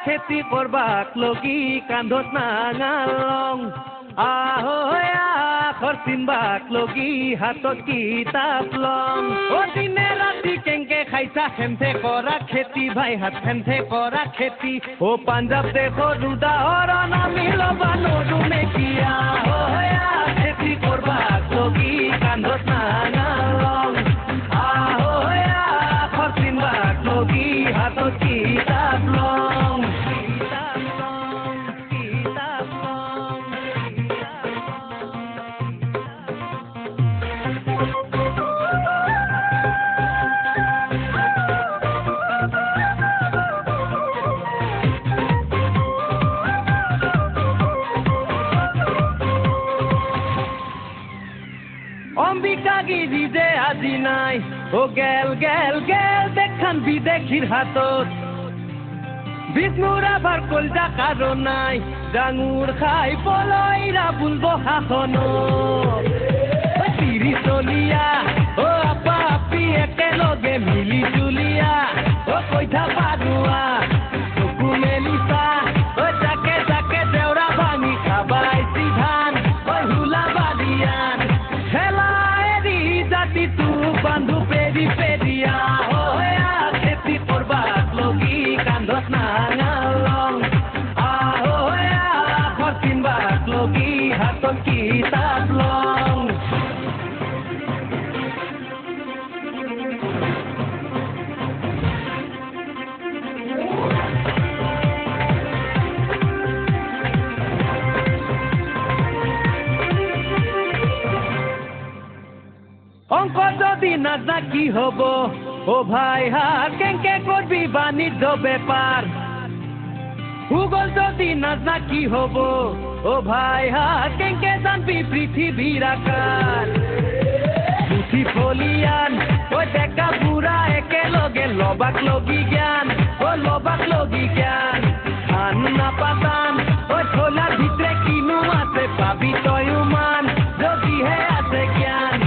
খেতি কৰবাক লগি কান্ধত নাঙালং আহৈ আখৰ চিনবাক লগি হাতত কিতাপ লং অ দিনে ৰাতি কেংকে খাইছা হেমথে কৰা খেতি ভাই হাত হেমথে কৰা খেতি অ পাঞ্জাব দেশৰ উদাহৰণ আমি ল'বা নৰো নেকি আহৈ খেতি কৰবাক লগি কান্ধত নাঙালং আহৈ আখৰ চিনবাক লগি হাতত কিতাপ লং অম্বিকাগিরি যে আজি নাই ও গেল গেল গেল দেখান বিদেশির হাতত বিষ্ণুর আবার কলজা কারো নাই ডাঙুর খাই পলইরা বুলবো শাসনো তিরি চলিয়া ও আপা আপি একেলগে মিলি জুলিয়া ও কইঠা পাৰুৱা চকু মেলিছা ও জাকে জাকে দেউৰা ভাঙি খাবাইছি ধান ও হুলা বাদিয়ান তু বান্ধু পেৰি পেৰিয়া হয়া খেতি কৰবাক লগি কান্ধত নাঙালং আহয়া আখৰ চিনবাক লগি হাতত কিতাপ লং অঙ্ক যদি নাজা কি হব ও ভাই হাত কেংকে করবি বাণিজ্য ব্যাপার ভূগোল যদি নাজা কি হব ও ভাই হাত কেংকে জানবি পৃথিবীর আকার পুথি ফলিয়ান ও ডেকা বুঢ়া একেলগে লবাক লগি জ্ঞান ও লবাক লগি জ্ঞান ধান নাপাতান ও ছোলার ভিতরে কিনো আছে পাবি তয়ো মান যদিহে আছে জ্ঞান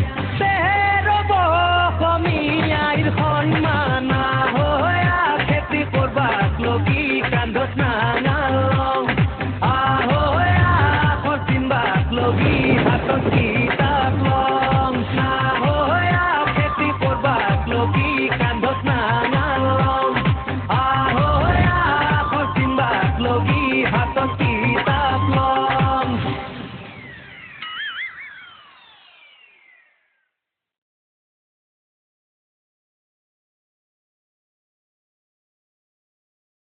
সন্মানা হয়া খেতি করবাক লগি কান্ধত নাঙালং আহয়া আখৰ চিনবাক লগি হাতত